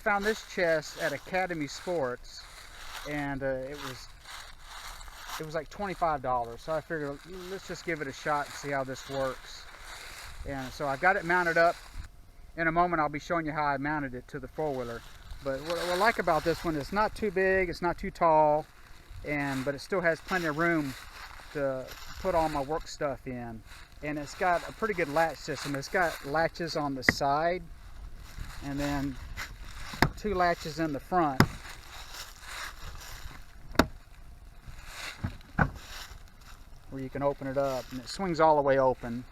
found this chest at Academy Sports, and it was like $25. So I figured, let's just give it a shot and see how this works. And so I've got it mounted up. In a moment I'll be showing you how I mounted it to the four-wheeler. But what I like about this one, it's not too big, it's not too tall, but it still has plenty of room to put all my work stuff in. And it's got a pretty good latch system. It's got latches on the side and then 2 latches in the front. Where you can open it up, and it swings all the way open.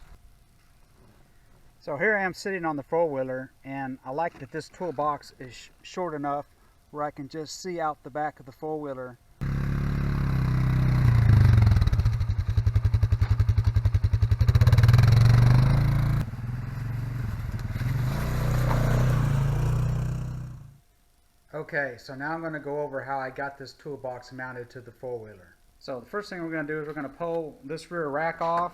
So here I am sitting on the four-wheeler, and I like that this toolbox is short enough where I can just see out the back of the four-wheeler. Okay, so now I'm going to go over how I got this toolbox mounted to the four-wheeler. So the first thing we're going to do is we're going to pull this rear rack off.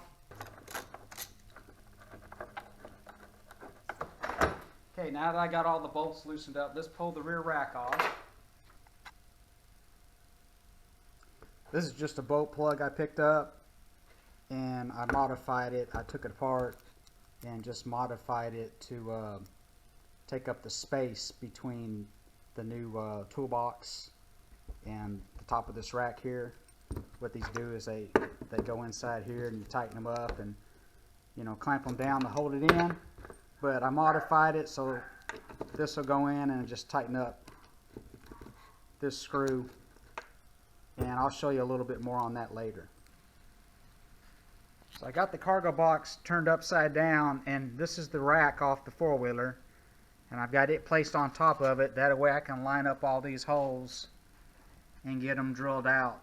Okay, now that I got all the bolts loosened up, let's pull the rear rack off. This is just a bolt plug I picked up, and I modified it. I took it apart and just modified it to take up the space between the new toolbox and the top of this rack here. What these do is they go inside here, and you tighten them up and, you know, clamp them down to hold it in. But I modified it so this will go in and just tighten up this screw, and I'll show you a little bit more on that later. So I got the cargo box turned upside down, and this is the rack off the four-wheeler, and I've got it placed on top of it. That way I can line up all these holes and get them drilled out.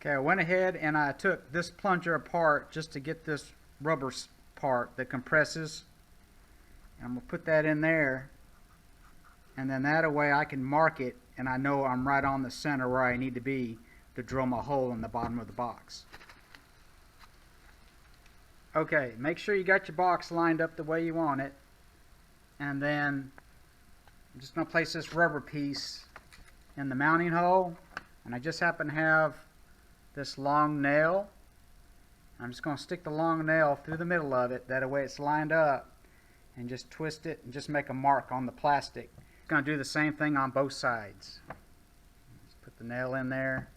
Okay, I went ahead and I took this plunger apart just to get this rubber part that compresses. And I'm going to put that in there, and then that way I can mark it, and I know I'm right on the center where I need to be to drill my hole in the bottom of the box. Okay, make sure you got your box lined up the way you want it, and then I'm just going to place this rubber piece in the mounting hole, and I just happen to have this long nail. I'm just going to stick the long nail through the middle of it, that way it's lined up, and just twist it and just make a mark on the plastic. It's going to do the same thing on both sides. Just put the nail in there,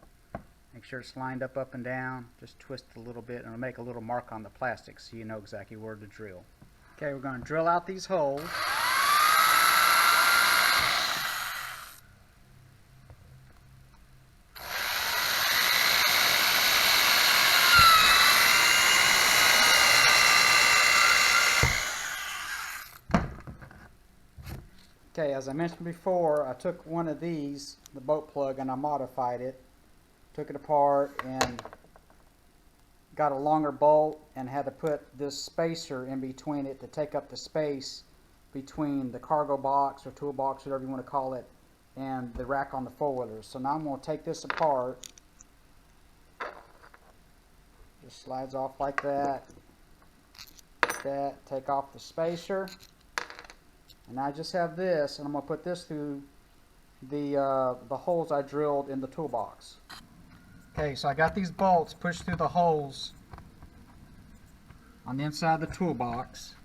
make sure it's lined up and down, just twist it a little bit, and it'll make a little mark on the plastic so you know exactly where to drill. Okay, we're going to drill out these holes. Okay, as I mentioned before, I took one of these, the bolt plug, and I modified it. Took it apart and got a longer bolt, and had to put this spacer in between it to take up the space between the cargo box or toolbox, whatever you want to call it, and the rack on the four-wheeler. So now I'm going to take this apart. Just slides off like that. Take off the spacer. And I just have this, and I'm going to put this through the holes I drilled in the toolbox. Okay, so I got these bolts pushed through the holes on the inside of the toolbox.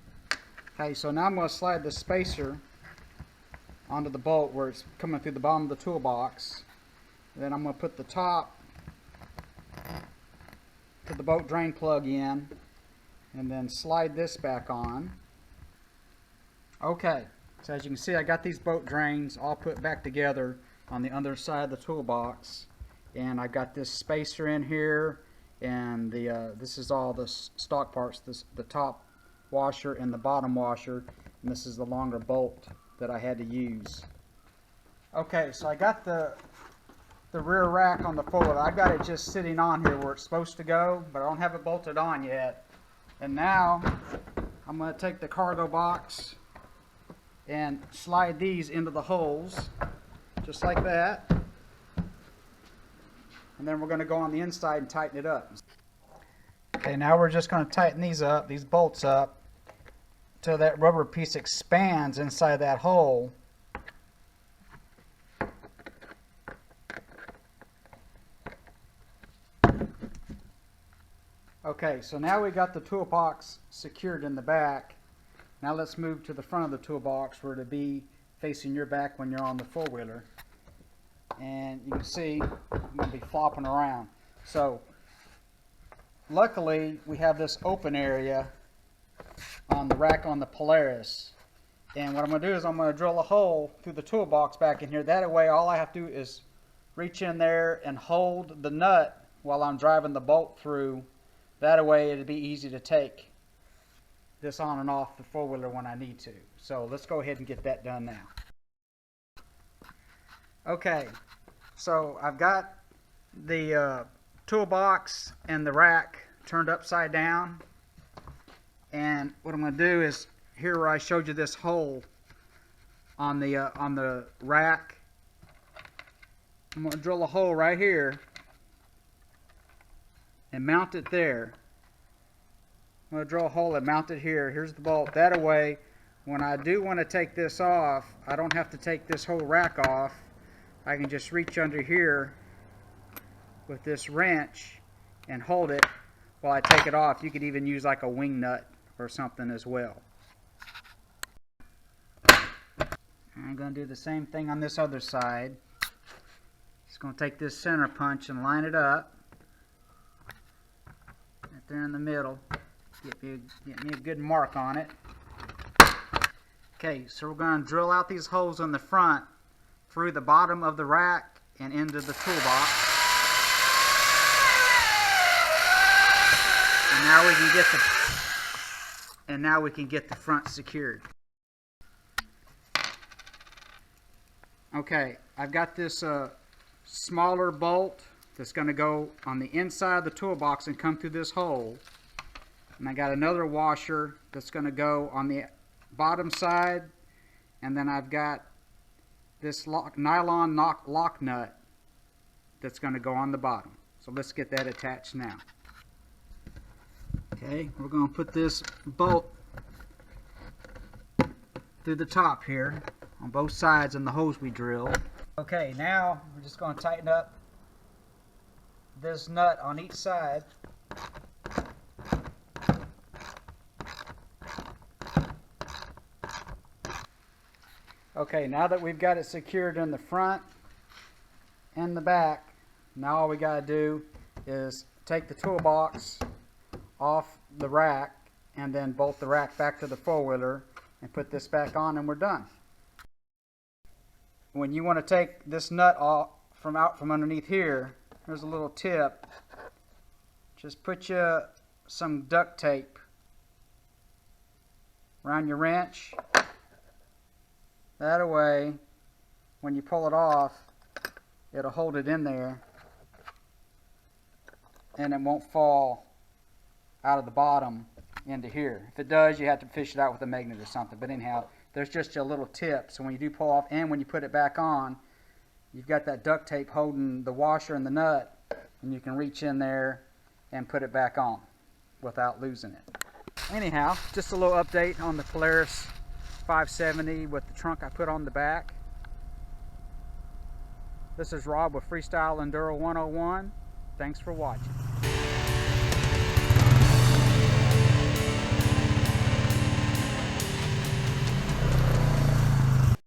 Okay, so now I'm going to slide the spacer onto the bolt where it's coming through the bottom of the toolbox. Then I'm going to put the top to the bolt drain plug in, and then slide this back on. Okay, so as you can see, I got these bolt drains all put back together on the other side of the toolbox, and I got this spacer in here, and this is all the stock parts, the top washer and the bottom washer, and this is the longer bolt that I had to use. Okay, so I got the rear rack on the four-wheeler. I got it just sitting on here where it's supposed to go, but I don't have it bolted on yet. And now I'm going to take the cargo box and slide these into the holes just like that, and then we're going to go on the inside and tighten it up. Okay, now we're just going to tighten these bolts up till that rubber piece expands inside that hole, Okay, so now we got the toolbox secured in the back. Now let's move to the front of the toolbox where it'll be facing your back when you're on the four-wheeler. And you can see I'm going to be flopping around. So luckily we have this open area on the rack on the Polaris. And what I'm going to do is I'm going to drill a hole through the toolbox back in here. That way all I have to do is reach in there and hold the nut while I'm driving the bolt through. That way it'll be easy to take this on and off the four-wheeler when I need to. So let's go ahead and get that done now. Okay, so I've got the toolbox and the rack turned upside down. And what I'm going to do is, here where I showed you this hole on the rack, I'm going to drill a hole right here and mount it there. I'm going to drill a hole and mount it here. Here's the bolt. That way, when I do want to take this off, I don't have to take this whole rack off. I can just reach under here with this wrench and hold it while I take it off. You could even use like a wing nut or something as well. I'm going to do the same thing on this other side. Just going to take this center punch and line it up right there in the middle. Get me a good mark on it. Okay, so we're going to drill out these holes in the front through the bottom of the rack and into the toolbox. And now we can get the front secured. Okay, I've got this smaller bolt that's going to go on the inside of the toolbox and come through this hole. And I got another washer that's going to go on the bottom side. And then I've got this nylon lock nut that's going to go on the bottom. So let's get that attached now. Okay, we're going to put this bolt through the top here on both sides and the holes we drilled. Okay, now we're just going to tighten up this nut on each side. Okay, now that we've got it secured in the front and the back, now all we got to do is take the toolbox off the rack and then bolt the rack back to the four-wheeler and put this back on, and we're done. When you want to take this nut off from underneath here, there's a little tip. Just put some duct tape around your wrench. That way, when you pull it off, it'll hold it in there and it won't fall out of the bottom into here. If it does, you have to fish it out with a magnet or something. But anyhow, there's just a little tip. So when you do pull off and when you put it back on, you've got that duct tape holding the washer and the nut, and you can reach in there and put it back on without losing it. Anyhow, just a little update on the Polaris 570 with the trunk I put on the back. This is Rob with Freestyle Enduro 101. Thanks for watching.